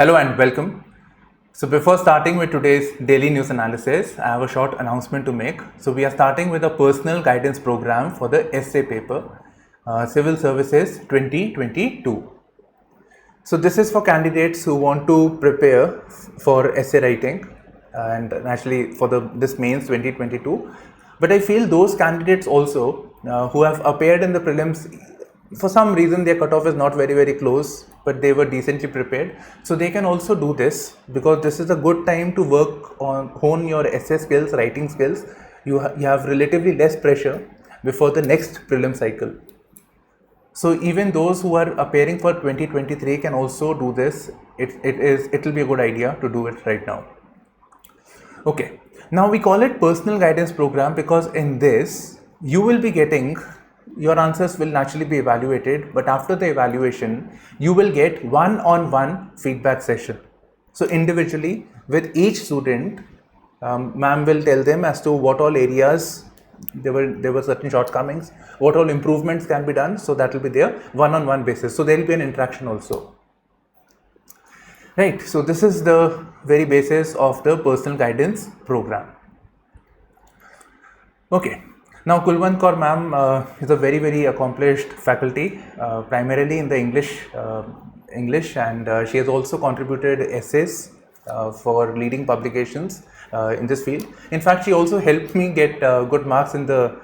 Hello and welcome. So before starting with today's daily news analysis, I have a short announcement to make. So we are starting with a personal guidance program for the essay paper, Civil Services 2022. So this is for candidates who want to prepare for essay writing and actually for this mains 2022. But I feel those candidates also who have appeared in the prelims, for some reason their cutoff is not very close, but they were decently prepared. So they can also do this because this is a good time to work on, hone your essay skills, writing skills. You have relatively less pressure before the next prelim cycle. So even those who are appearing for 2023 can also do this. It will be a good idea to do it right now. Okay, now we call it personal guidance program because in this you will be getting, your answers will naturally be evaluated, but after the evaluation you will get one-on-one feedback session. So individually with each student, ma'am will tell them as to what all areas there were certain shortcomings, what all improvements can be done. So that will be there one-on-one basis. So there will be an interaction also. Right, so this is the very basis of the personal guidance program. Okay, now Kulwant Kaur ma'am is a very accomplished faculty, primarily in the English, and she has also contributed essays for leading publications in this field. In fact, she also helped me get good marks in the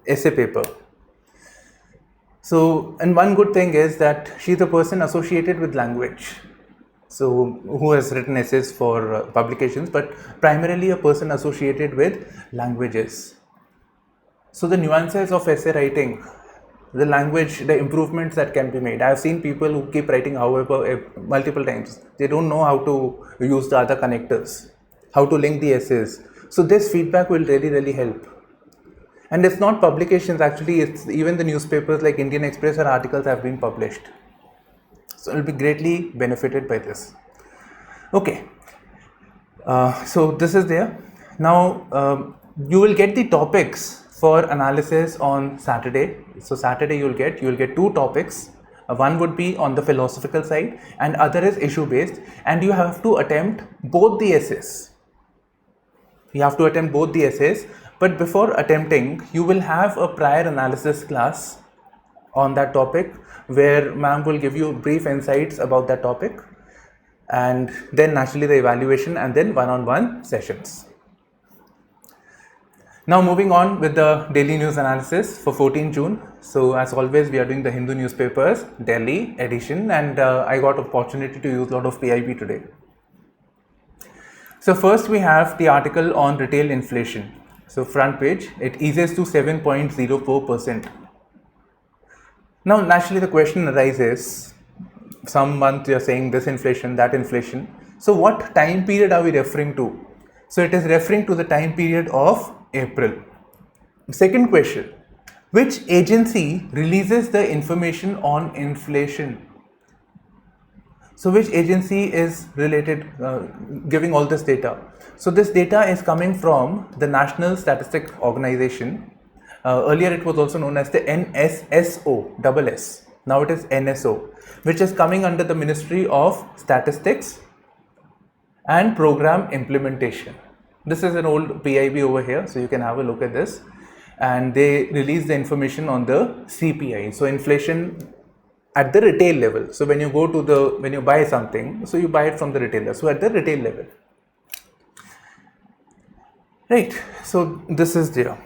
essay paper. So, and one good thing is that she is a person associated with language. So, who has written essays for publications, but primarily a person associated with languages. So, the nuances of essay writing, the language, the improvements that can be made. I have seen people who keep writing, however, multiple times. They don't know how to use the other connectors, how to link the essays. So, this feedback will really help. And it's not publications, actually, it's even the newspapers like Indian Express or articles have been published. So, it will be greatly benefited by this. Okay, so this is there. Now, you will get the topics for analysis on Saturday. So, Saturday you will get two topics. One would be on the philosophical side and other is issue based, and you have to attempt both the essays. But before attempting, you will have a prior analysis class on that topic where ma'am will give you brief insights about that topic, and then naturally the evaluation and then one-on-one sessions. Now moving on with the daily news analysis for 14 June. So as always, we are doing the Hindu newspapers, Delhi edition, and I got opportunity to use a lot of PIB today. So first we have the article on retail inflation. So front page, it eases to 7.04%. Now naturally the question arises, some month you are saying this inflation, that inflation. So what time period are we referring to? So it is referring to the time period of April. Second question, which agency releases the information on inflation? So which agency is related, giving all this data? So this data is coming from the National Statistics Organization. Earlier it was also known as the NSSO, double S. Now it is NSO, which is coming under the Ministry of Statistics and Program Implementation. This is an old PIB over here, so you can have a look at this. And they release the information on the CPI. So inflation at the retail level. So when you go to when you buy something, so you buy it from the retailer. So at the retail level. Right, so this is there.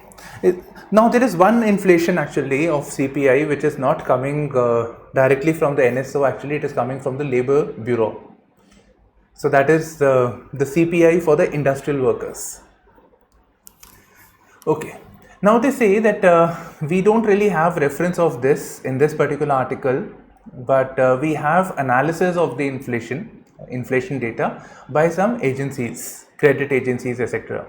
Now there is one inflation actually of CPI which is not coming directly from the NSO, actually it is coming from the Labour Bureau. So that is the CPI for the industrial workers. Okay, now they say that we don't really have reference of this in this particular article, but we have analysis of the inflation data by some agencies, credit agencies, etc.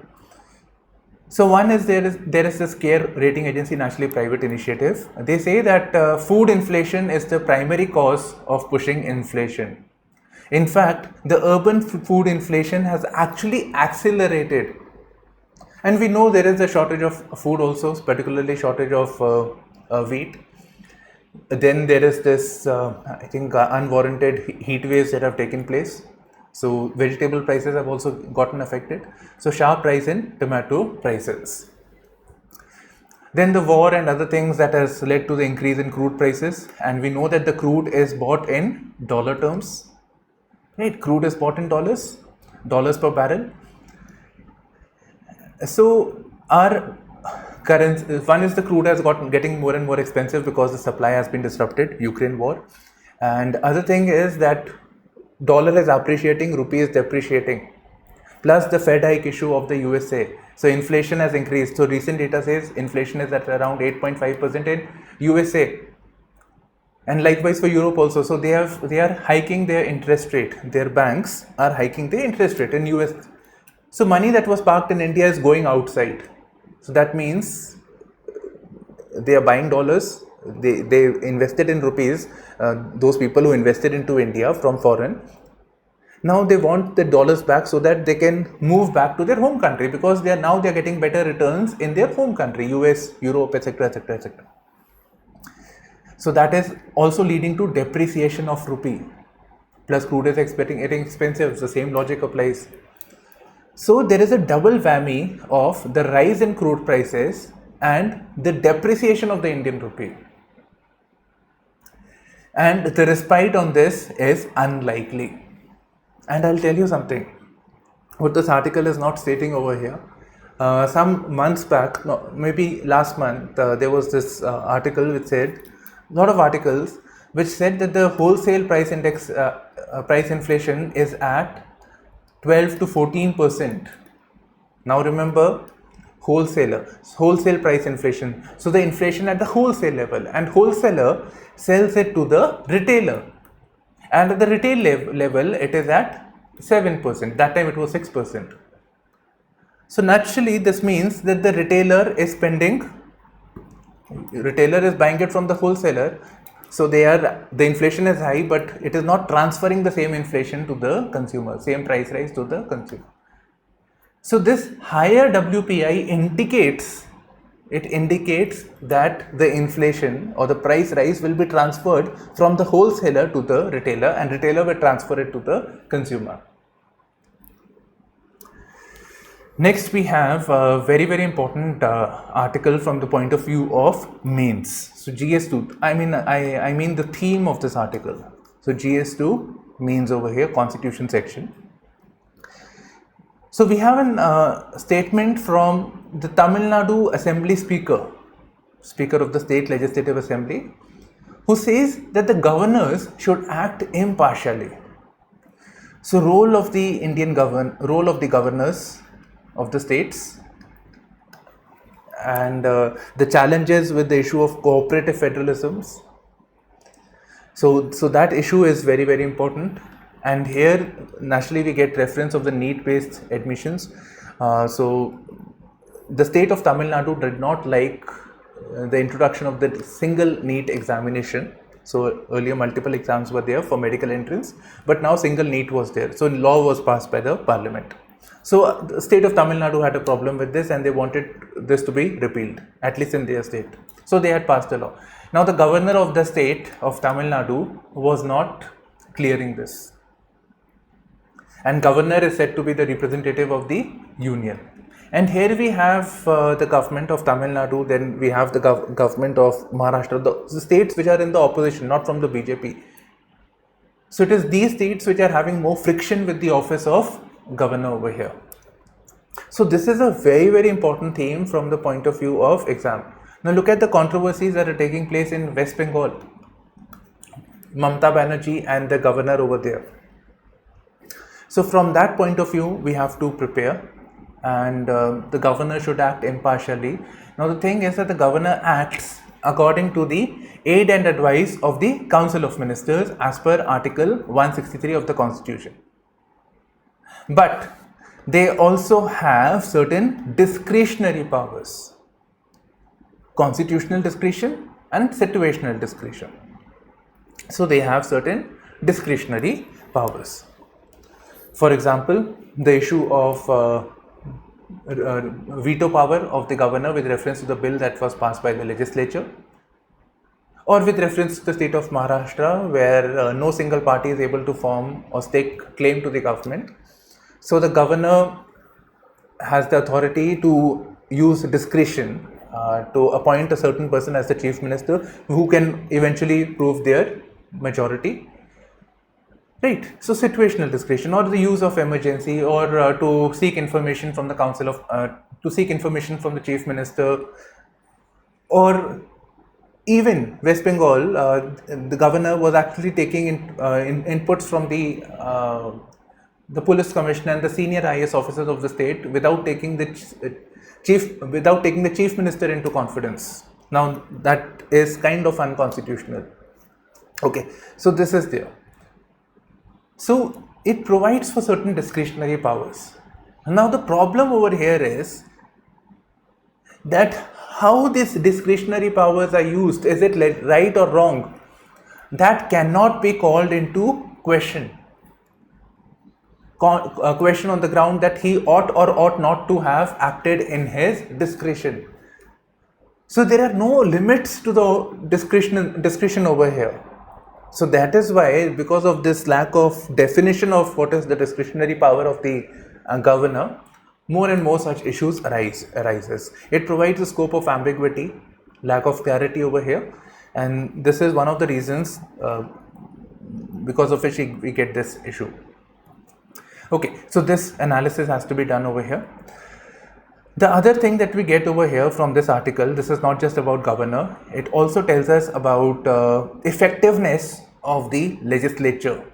So one is there is this care rating agency, naturally private initiative. They say that food inflation is the primary cause of pushing inflation. In fact, the urban food inflation has actually accelerated. And we know there is a shortage of food also, particularly shortage of wheat. Then there is this, I think, unwarranted heat waves that have taken place. So vegetable prices have also gotten affected. So sharp rise in tomato prices. Then the war and other things that has led to the increase in crude prices, and we know that the crude is bought in dollar terms, right? Crude is bought in dollars per barrel. So our currency, one is the crude has getting more and more expensive because the supply has been disrupted, Ukraine war, and other thing is that dollar is appreciating, rupee is depreciating, plus the Fed hike issue of the USA. So inflation has increased. So recent data says inflation is at around 8.5% in USA, and likewise for Europe also. So they are hiking their interest rate. Their banks are hiking their interest rate in US. So money that was parked in India is going outside. So that means they are buying dollars. They invested in rupees. Those people who invested into India from foreign, now they want the dollars back so that they can move back to their home country, because they are getting better returns in their home country, US, Europe, etc., etc., etc. So that is also leading to depreciation of rupee. Plus crude is getting expensive. The same logic applies. So there is a double whammy of the rise in crude prices and the depreciation of the Indian rupee. And the respite on this is unlikely. And I'll tell you something, what this article is not stating over here. Some months back, no, maybe last month, there was this article which said, lot of articles which said that the wholesale price index, price inflation is at 12 to 14%. Now remember, wholesale price inflation. So the inflation at the wholesale level, and wholesaler sells it to the retailer. And at the retail level, it is at 7%. That time it was 6%. So naturally, this means that the retailer is buying it from the wholesaler. So the inflation is high, but it is not transferring the same inflation to the consumer, same price rise to the consumer. So this higher WPI indicates that the inflation or the price rise will be transferred from the wholesaler to the retailer, and retailer will transfer it to the consumer. Next, we have a very, very important article from the point of view of mains. So GS2, I mean the theme of this article. So GS2 mains over here, Constitution section. So we have a statement from the Tamil Nadu Assembly Speaker of the State Legislative Assembly, who says that the governors should act impartially. So role of the governors of the states, and the challenges with the issue of cooperative federalisms. So that issue is very, very important. And here naturally we get reference of the NEET based admissions. So the state of Tamil Nadu did not like the introduction of the single NEET examination. So earlier multiple exams were there for medical entrance, but now single NEET was there. So law was passed by the parliament. So the state of Tamil Nadu had a problem with this, and they wanted this to be repealed, at least in their state. So they had passed a law. Now the governor of the state of Tamil Nadu was not clearing this. And governor is said to be the representative of the union. And here we have the government of Tamil Nadu, then we have the government of Maharashtra, the states which are in the opposition, not from the BJP. So it is these states which are having more friction with the office of governor over here. So this is a very, very important theme from the point of view of exam. Now look at the controversies that are taking place in West Bengal. Mamata Banerjee and the governor over there. So from that point of view, we have to prepare, and the governor should act impartially. Now the thing is that the governor acts according to the aid and advice of the Council of Ministers as per Article 163 of the Constitution. But they also have certain discretionary powers, constitutional discretion and situational discretion. So they have certain discretionary powers. For example, the issue of veto power of the governor with reference to the bill that was passed by the legislature, or with reference to the state of Maharashtra, where no single party is able to form or stake claim to the government. So the governor has the authority to use discretion to appoint a certain person as the chief minister who can eventually prove their majority. Right, so situational discretion or the use of emergency or to seek information from the council of, to seek information from the chief minister, or even West Bengal, the governor was actually taking inputs from the police commissioner and the senior IAS officers of the state without taking the chief minister into confidence. Now that is kind of unconstitutional. Okay, so this is there. So it provides for certain discretionary powers. Now the problem over here is that how these discretionary powers are used, is it right or wrong, that cannot be called into question. A question on the ground that he ought or ought not to have acted in his discretion. So there are no limits to the discretion over here. So that is why, because of this lack of definition of what is the discretionary power of the governor, more and more such issues arises. It provides a scope of ambiguity, lack of clarity over here, and this is one of the reasons because of which we get this issue. Okay, so this analysis has to be done over here. The other thing that we get over here from this article, this is not just about governor, it also tells us about effectiveness of the legislature.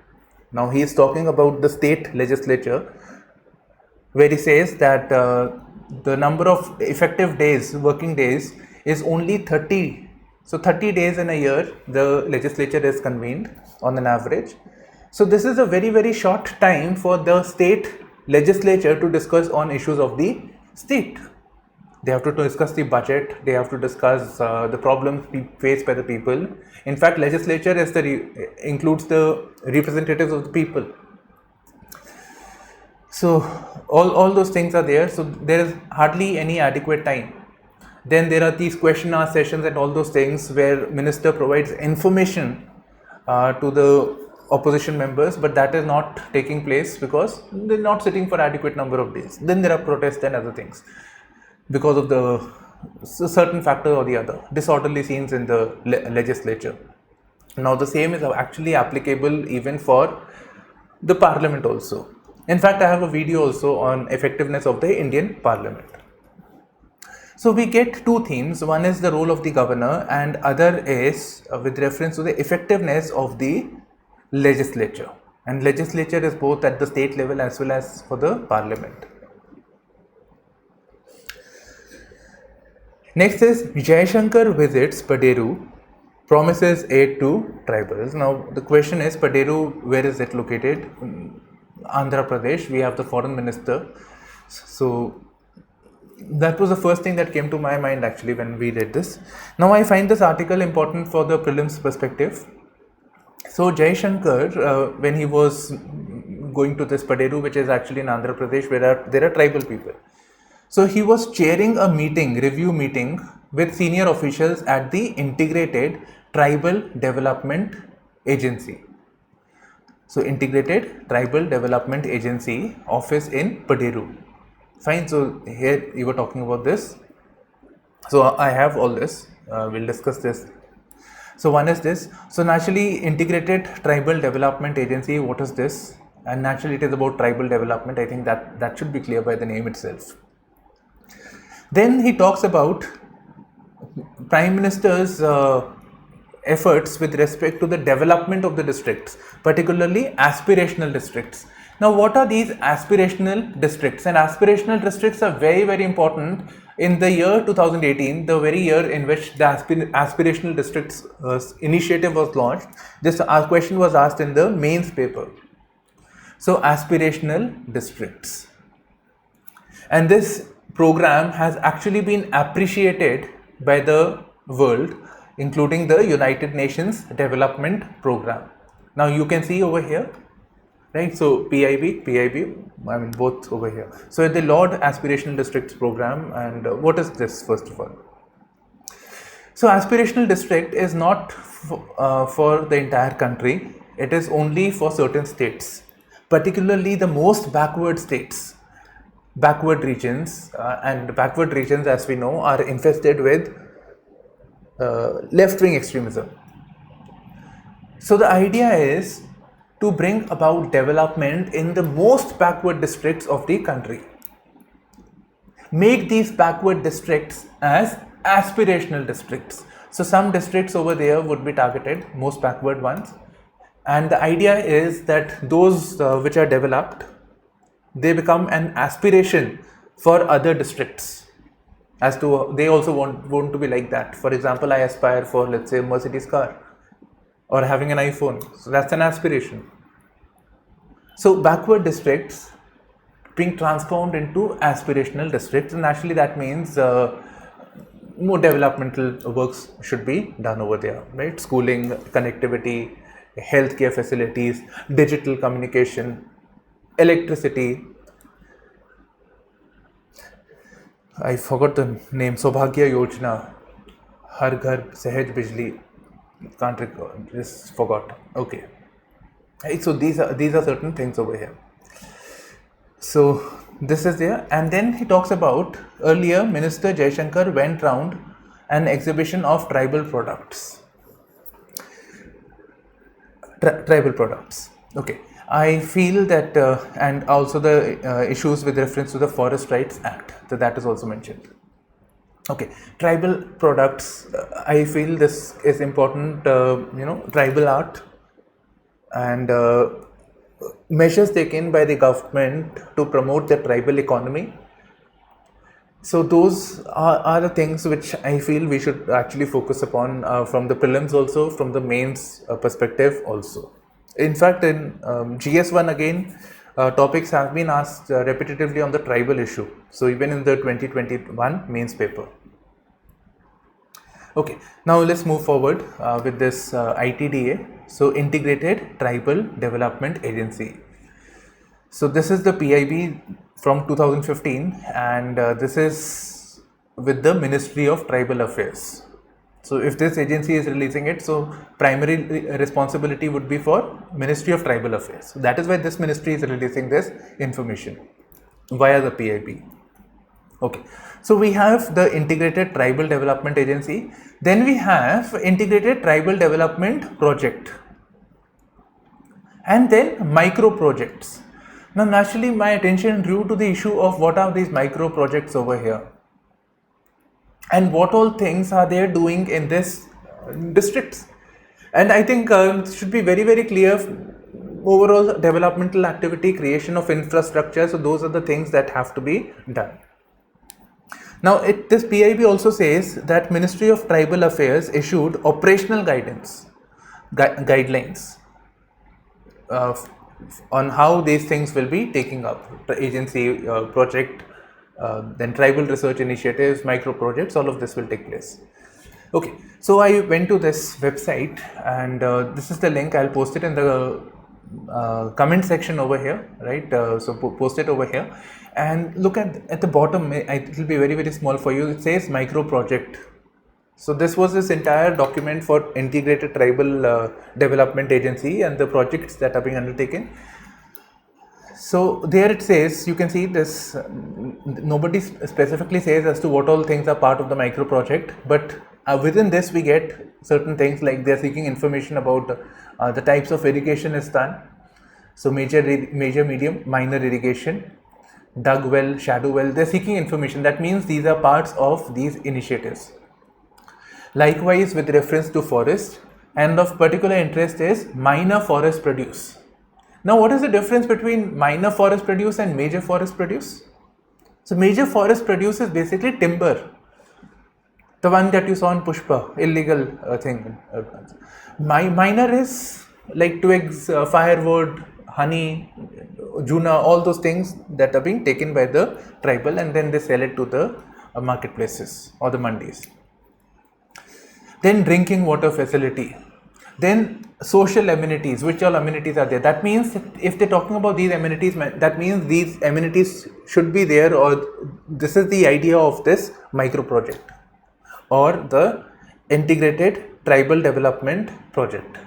Now he is talking about the state legislature, where he says that the number of effective days, working days, is only 30. So 30 days in a year the legislature is convened on an average. So this is a very, very short time for the state legislature to discuss on issues of the state. They have to discuss the budget, they have to discuss the problems faced by the people. In fact, legislature is includes the representatives of the people. So all those things are there, so there is hardly any adequate time. Then there are these question answer sessions and all those things where minister provides information to the opposition members, but that is not taking place because they're not sitting for adequate number of days. Then there are protests and other things because of the certain factor or the other, disorderly scenes in the legislature. Now the same is actually applicable even for the parliament also. In fact, I have a video also on effectiveness of the Indian parliament. So we get two themes. One is the role of the governor and other is with reference to the effectiveness of the legislature. And legislature is both at the state level as well as for the parliament. Next is Jaishankar visits Paderu, promises aid to tribals. Now the question is, Paderu, where is it located? Andhra Pradesh. We have the foreign minister. So that was the first thing that came to my mind actually when we read this. Now I find this article important for the prelims perspective. So Jaishankar, when he was going to this Paderu, which is actually in Andhra Pradesh, where there are tribal people. So he was chairing a review meeting with senior officials at the Integrated Tribal Development Agency. So Integrated Tribal Development Agency office in Paderu. Fine, so here you were talking about this. So I have all this, we'll discuss this. So one is this. So naturally, Integrated Tribal Development Agency, what is this? And naturally it is about tribal development. I think that should be clear by the name itself. Then he talks about Prime Minister's efforts with respect to the development of the districts, particularly aspirational districts. Now what are these aspirational districts? And aspirational districts are very, very important. In the year 2018, the very year in which the aspirational districts initiative was launched, this question was asked in the mains paper. So aspirational districts. And this program has actually been appreciated by the world, including the United Nations Development Program. Now you can see over here, right? So PIB, I mean both over here. So the Lord Aspirational Districts Program, and what is this first of all? So aspirational district is not for the entire country, it is only for certain states, particularly the most backward states, backward regions, and backward regions, as we know, are infested with left-wing extremism. So the idea is to bring about development in the most backward districts of the country. Make these backward districts as aspirational districts. So some districts over there would be targeted, most backward ones, and the idea is that those which are developed, they become an aspiration for other districts, as to they also want to be like that. For example, I aspire for, let's say, a Mercedes car or having an iPhone, so that's an aspiration. So backward districts being transformed into aspirational districts, and actually that means more developmental works should be done over there, right? Schooling, connectivity, healthcare facilities, digital communication, electricity. I forgot the name. Saubhagya Yojana, Har Ghar Sahaj Bijli. Can't recall. Just forgot. Okay. Right, so these are certain things over here. So this is there, and then he talks about earlier Minister Jaishankar went round an exhibition of tribal products. Tribal products. Okay, I feel that, and also the issues with reference to the Forest Rights Act, so that is also mentioned. Okay, tribal products. I feel this is important. Tribal art and measures taken by the government to promote the tribal economy. So those are the things which I feel we should actually focus upon from the prelims also, from the mains perspective also. In fact, in GS1 again, topics have been asked repetitively on the tribal issue. So even in the 2021 mains paper. Okay, now let's move forward with this ITDA. So Integrated Tribal Development Agency. So this is the PIB from 2015, and this is with the Ministry of Tribal Affairs. So if this agency is releasing it, so primary responsibility would be for Ministry of Tribal Affairs. So that is why this ministry is releasing this information via the PIB. Okay, so we have the Integrated Tribal Development Agency, then we have Integrated Tribal Development Project, and then micro projects. Now naturally my attention drew to the issue of what are these micro projects over here and what all things are they doing in this districts. And I think it should be very, very clear. Overall developmental activity, creation of infrastructure, so those are the things that have to be done. Now this PIB also says that Ministry of Tribal Affairs issued operational guidelines on how these things will be taking up. The agency project, then tribal research initiatives, micro projects, all of this will take place. Okay, so I went to this website, and this is the link. I'll post it in the comment section over here, right? So post it over here, and look at the bottom. It will be very, very small for you. It says micro project. So this was this entire document for Integrated Tribal Development Agency and the projects that are being undertaken. So there it says, you can see this, nobody specifically says as to what all things are part of the micro project, but within this we get certain things like they are seeking information about the types of irrigation is done. So major, medium, minor irrigation, dug well, shadow well, they are seeking information. That means these are parts of these initiatives. Likewise, with reference to forest, and of particular interest is minor forest produce. Now, what is the difference between minor forest produce and major forest produce? So, major forest produce is basically timber, the one that you saw in Pushpa, illegal thing. Minor is like twigs, firewood, honey, juna, all those things that are being taken by the tribal, and then they sell it to the marketplaces or the mandis. Then drinking water facility, then social amenities. Which all amenities are there? That means if they're talking about these amenities, that means these amenities should be there, or this is the idea of this micro project or the Integrated Tribal Development Project.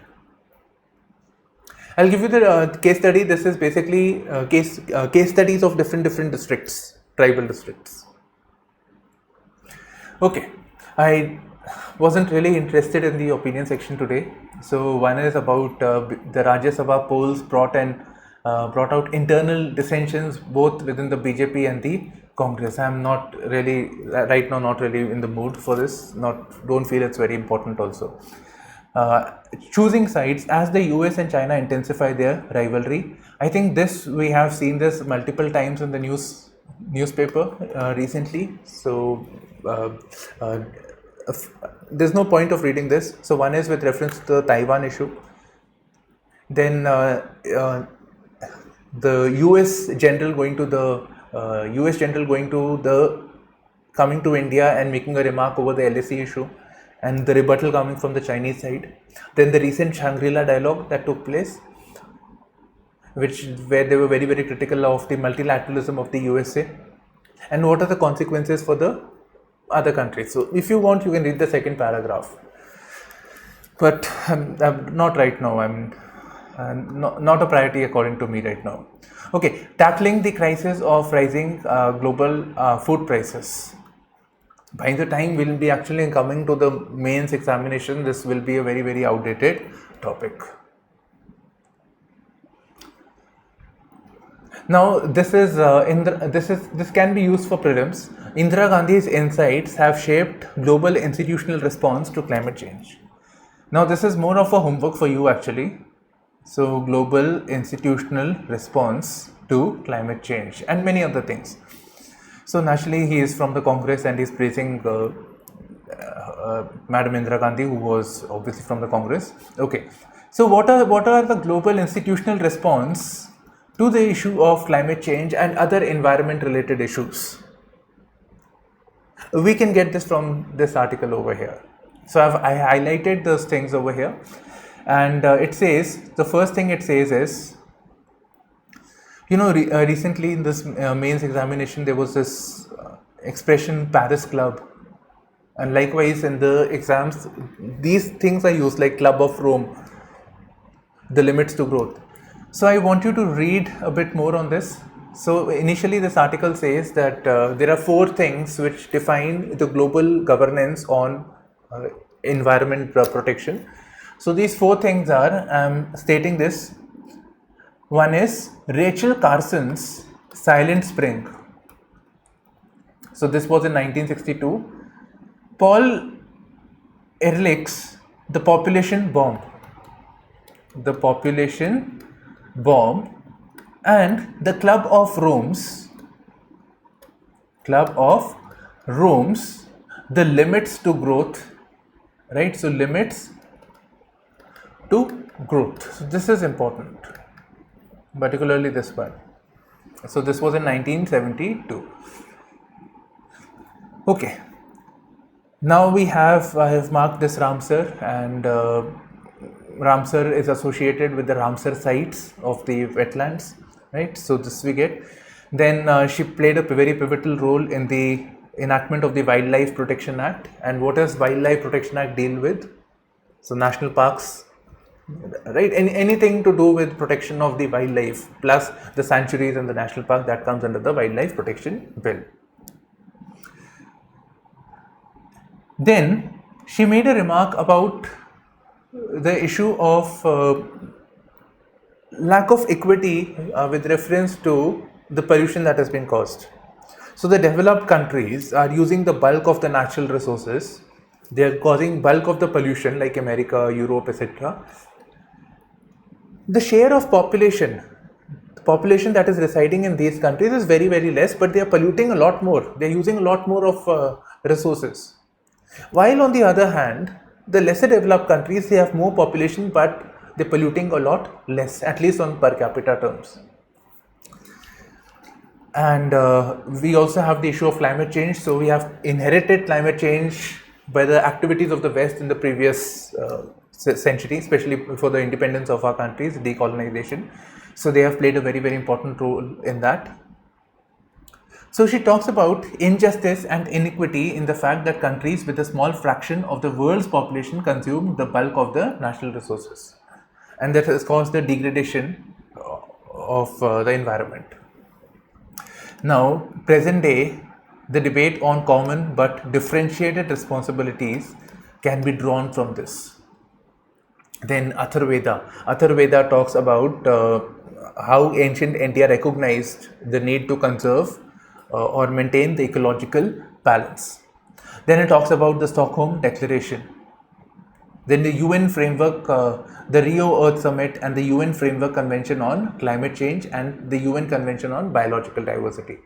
I'll give you the case study. This is basically case studies of different districts, tribal districts. Okay, I wasn't really interested in the opinion section today. So one is about the Rajya Sabha polls brought out internal dissensions both within the BJP and the Congress. I'm not really right now not really in the mood for this. Don't feel it's very important also. Choosing sides as the US and China intensify their rivalry. I think we have seen this multiple times in the newspaper recently. So there's no point of reading this. So one is with reference to the Taiwan issue. Then the US general coming to India and making a remark over the LAC issue, and the rebuttal coming from the Chinese side. Then the recent Shangri-La dialogue that took place, where they were very, very critical of the multilateralism of the USA, and what are the consequences for the other countries. So if you want, you can read the second paragraph, but I'm not right now. I'm not a priority according to me right now. Okay, tackling the crisis of rising global food prices. By the time we'll be actually coming to the mains examination, this will be a very, very outdated topic. Now this can be used for prelims. Indira Gandhi's insights have shaped global institutional response to climate change. Now this is more of a homework for you actually. So global institutional response to climate change and many other things. So naturally he is from the Congress and he's praising Madam Indira Gandhi, who was obviously from the Congress. Okay, so what are the global institutional response to the issue of climate change and other environment related issues? We can get this from this article over here. So I highlighted those things over here, and it says, the first thing it says is, recently in this mains examination there was this expression Paris Club, and likewise in the exams these things are used, like Club of Rome, the limits to growth. So I want you to read a bit more on this. So initially this article says that there are 4 things which define the global governance on environment protection. So these 4 things are, I'm stating this. One is Rachel Carson's Silent Spring. So this was in 1962. Paul Ehrlich's The Population Bomb. The Population Bomb, and the Club of Rome's The Limits to Growth, right? So limits to growth. So this is important, particularly this one. So this was in 1972. Okay. Now I have marked this Ramsar, and Ramsar is associated with the Ramsar sites of the wetlands, right? So this we get. Then she played a very pivotal role in the enactment of the Wildlife Protection Act. And what does Wildlife Protection Act deal with? So national parks, right? Anything to do with protection of the wildlife, plus the sanctuaries and the national park, that comes under the Wildlife Protection Bill. Then she made a remark about the issue of lack of equity with reference to the pollution that has been caused. So the developed countries are using the bulk of the natural resources. They are causing bulk of the pollution, like America, Europe, etc. The share of population that is residing in these countries is very, very less, but they are polluting a lot more. They are using a lot more of resources. While on the other hand, the lesser developed countries, they have more population, but they're polluting a lot less, at least on per capita terms. And we also have the issue of climate change. So we have inherited climate change by the activities of the West in the previous century, especially for the independence of our countries, decolonization. So they have played a very, very important role in that. So she talks about injustice and inequity in the fact that countries with a small fraction of the world's population consume the bulk of the natural resources, and that has caused the degradation of the environment. Now, present day, the debate on common but differentiated responsibilities can be drawn from this. Then Atharveda talks about how ancient India recognized the need to conserve or maintain the ecological balance. Then it talks about the Stockholm Declaration. Then the UN framework, the Rio Earth Summit and the UN Framework Convention on Climate Change and the UN Convention on Biological Diversity.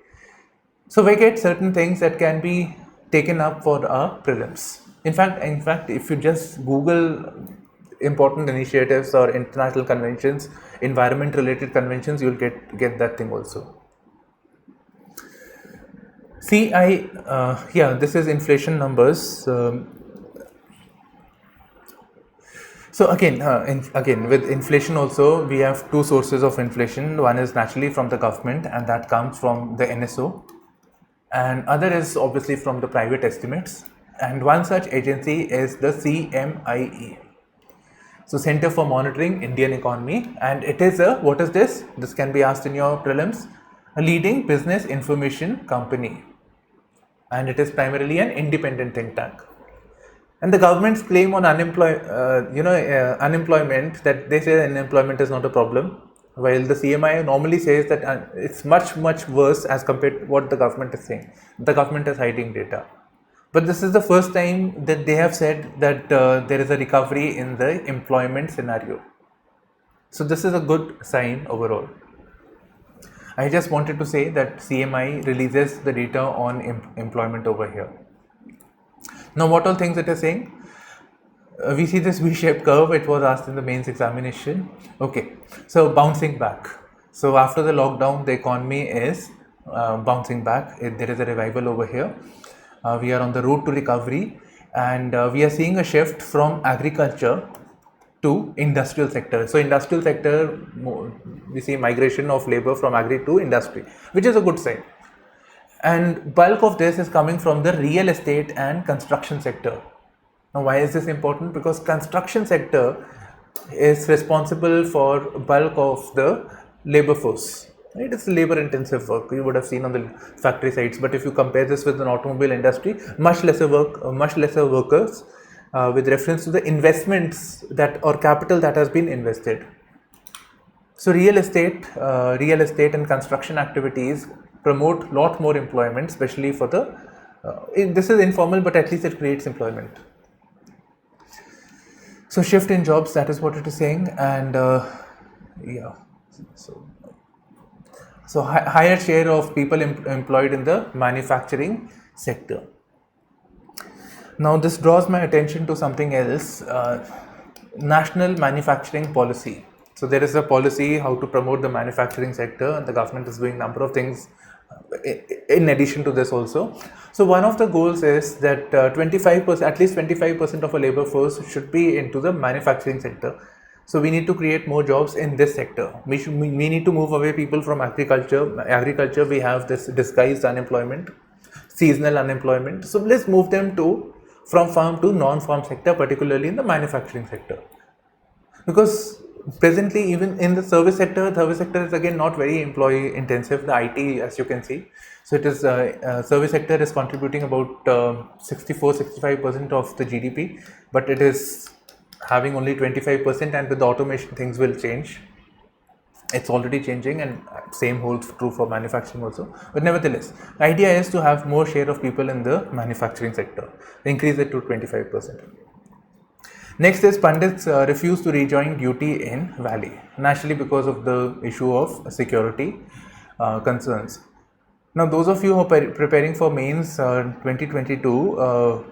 So we get certain things that can be taken up for our prelims. In fact, if you just Google important initiatives or international conventions, environment related conventions, you'll get that thing also. This is inflation numbers. So again, with inflation also, we have two sources of inflation. One is naturally from the government, and that comes from the NSO, and other is obviously from the private estimates. And one such agency is the CMIE. So Center for Monitoring Indian Economy, and it is what is this? This can be asked in your prelims. A leading business information company, and it is primarily an independent think tank. And the government's claim on unemployment, that they say unemployment is not a problem, while the CMI normally says that it's much worse as compared to what the government is saying. The government is hiding data. But this is the first time that they have said that there is a recovery in the employment scenario. So this is a good sign overall. I just wanted to say that CMI releases the data on employment over here. Now, what all things it is saying? We see this V-shaped curve. It was asked in the mains examination. Okay, so bouncing back. So after the lockdown, the economy is bouncing back. There is a revival over here. We are on the road to recovery, and we are seeing a shift from agriculture to industrial sector. So industrial sector, we see migration of labor from agri to industry, which is a good sign. And bulk of this is coming from the real estate and construction sector. Now, why is this important? Because construction sector is responsible for bulk of the labor force. Right? It's labor intensive work you would have seen on the factory sites. But if you compare this with an automobile industry, much lesser workers with reference to the investments that or capital that has been invested. So real estate and construction activities promote lot more employment, especially for the this is informal, but at least it creates employment. So shift in jobs, that is what it is saying. And so higher share of people employed in the manufacturing sector. Now this draws my attention to something else, national manufacturing policy. So there is a policy how to promote the manufacturing sector, and the government is doing a number of things in addition to this also. So one of the goals is that 25%, at least 25% of a labor force should be into the manufacturing sector. So we need to create more jobs in this sector. We need to move away people from agriculture. Agriculture, we have this disguised unemployment, seasonal unemployment. So let's move them from farm to non-farm sector, particularly in the manufacturing sector. Because presently, even in the service sector is again not very employee intensive. The IT, as you can see, so it is service sector is contributing about 64-65% of the GDP, but it is having only 25%, and with the automation things will change. It's already changing, and same holds true for manufacturing also. But nevertheless, the idea is to have more share of people in the manufacturing sector, increase it to 25%. Next is Pandits refuse to rejoin duty in Valley, naturally because of the issue of security concerns. Now, those of you who are preparing for mains 2022,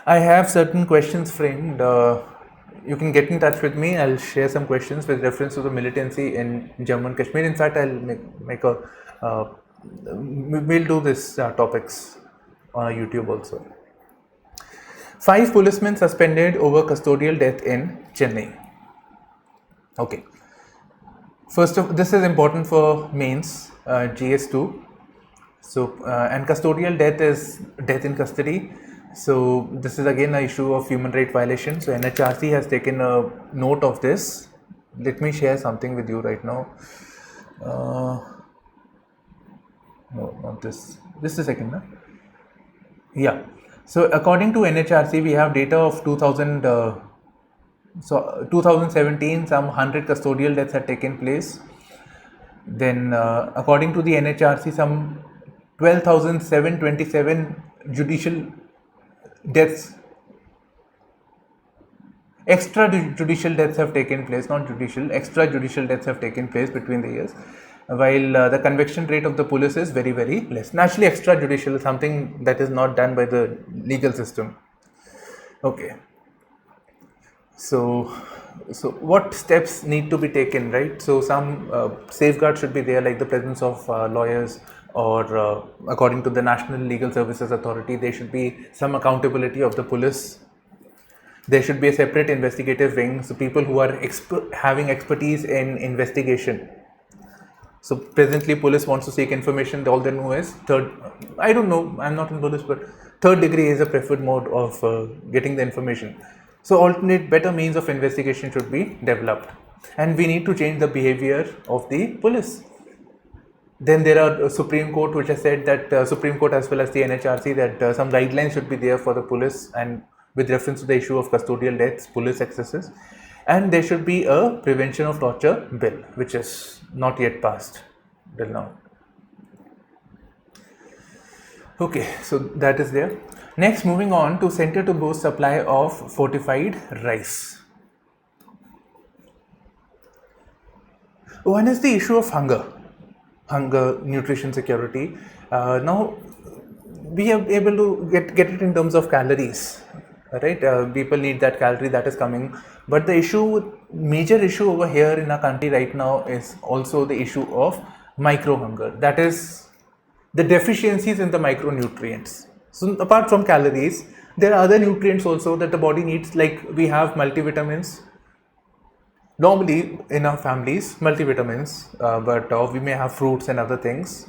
I have certain questions framed. You can get in touch with me. I'll share some questions with reference to the militancy in Jammu and Kashmir. In fact, I'll we'll do this topics on YouTube also. 5 policemen suspended over custodial death in Chennai. Okay. First of this is important for mains, GS2. So and custodial death is death in custody. So this is again an issue of human right violation. So NHRC has taken a note of this. Let me share something with you right now. No, not this. Just a second. Huh? Yeah. So according to NHRC, we have data of 2000. So 2017, some 100 custodial deaths had taken place. Then, according to the NHRC, some 12,727 judicial deaths, extrajudicial deaths have taken place, not judicial, extrajudicial deaths have taken place between the years, while the conviction rate of the police is very, very less. Naturally, extrajudicial is something that is not done by the legal system. Okay. So what steps need to be taken, right? So some safeguards should be there, like the presence of lawyers, or according to the National Legal Services Authority, there should be some accountability of the police. There should be a separate investigative wing, so people who are having expertise in investigation. So presently police wants to seek information, all they know is I don't know, I'm not in police, but third degree is a preferred mode of getting the information. So alternate better means of investigation should be developed, and we need to change the behavior of the police. Then there are Supreme Court, which has said that Supreme Court as well as the NHRC, that some guidelines should be there for the police, and with reference to the issue of custodial deaths, police excesses, and there should be a prevention of torture bill, which is not yet passed till now. Okay, so that is there. Next, moving on to center to boost supply of fortified rice. One is the issue of hunger, nutrition security. Now we are able to get it in terms of calories, right? People need that calorie that is coming, but the major issue over here in our country right now is also the issue of micro hunger, that is the deficiencies in the micronutrients. So apart from calories, there are other nutrients also that the body needs, like we have multivitamins. Normally in our families, multivitamins, but we may have fruits and other things.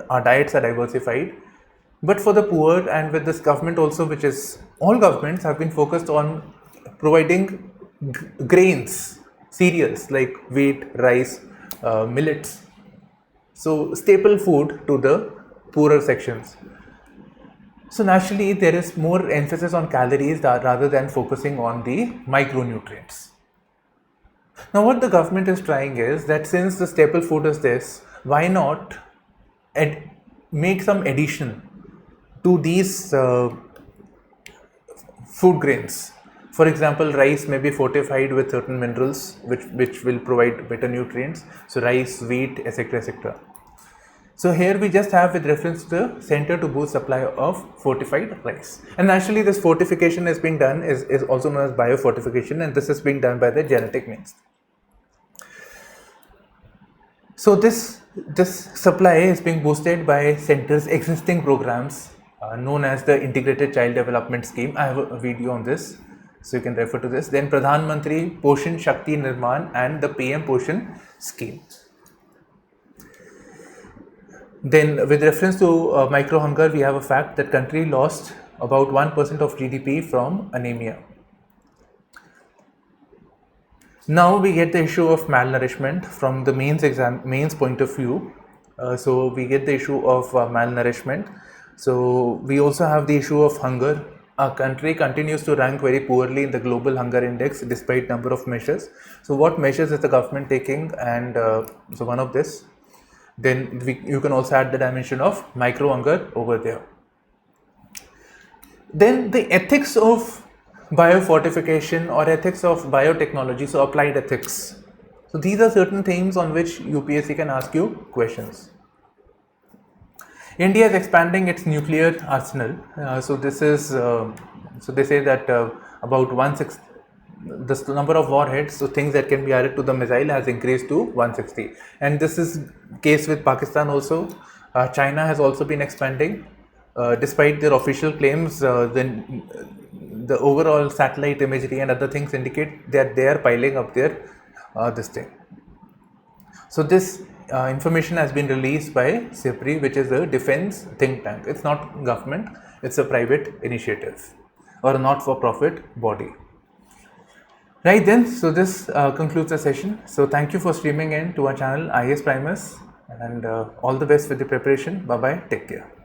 Our diets are diversified. But for the poor, and with this government also, which is all governments have been focused on providing grains, cereals like wheat, rice, millets. So staple food to the poorer sections. So naturally there is more emphasis on calories rather than focusing on the micronutrients. Now what the government is trying is that since the staple food is this, why not make some addition to these food grains. For example, rice may be fortified with certain minerals which will provide better nutrients. So rice, wheat, etc., etc. So here we just have with reference to the center to boost supply of fortified rice. And actually this fortification is being done is also known as biofortification, and this is being done by the genetic means. So this supply is being boosted by center's existing programs known as the Integrated Child Development Scheme. I have a video on this, so you can refer to this. Then Pradhan Mantri Poshan Shakti Nirman and the PM Poshan Scheme. Then with reference to micro hunger, we have a fact that country lost about 1% of GDP from anemia. Now we get the issue of malnourishment from the mains point of view. So we get the issue of malnourishment. So we also have the issue of hunger. Our country continues to rank very poorly in the global hunger index despite number of measures. So what measures is the government taking? And so one of this. Then you can also add the dimension of micro hunger over there. Then the ethics of biofortification or ethics of biotechnology, so applied ethics. So these are certain themes on which UPSC can ask you questions. India is expanding its nuclear arsenal. So this is, so they say that about 1/6, the number of warheads, so things that can be added to the missile, has increased to 160. And this is case with Pakistan also. China has also been expanding. Despite their official claims, the overall satellite imagery and other things indicate that they are piling up their this thing. So this information has been released by CSE, which is a defense think tank. It's not government, it's a private initiative or a not-for-profit body. Right then, so this concludes the session. So thank you for streaming in to our channel IASPrimers, and all the best with the preparation. Bye bye, take care.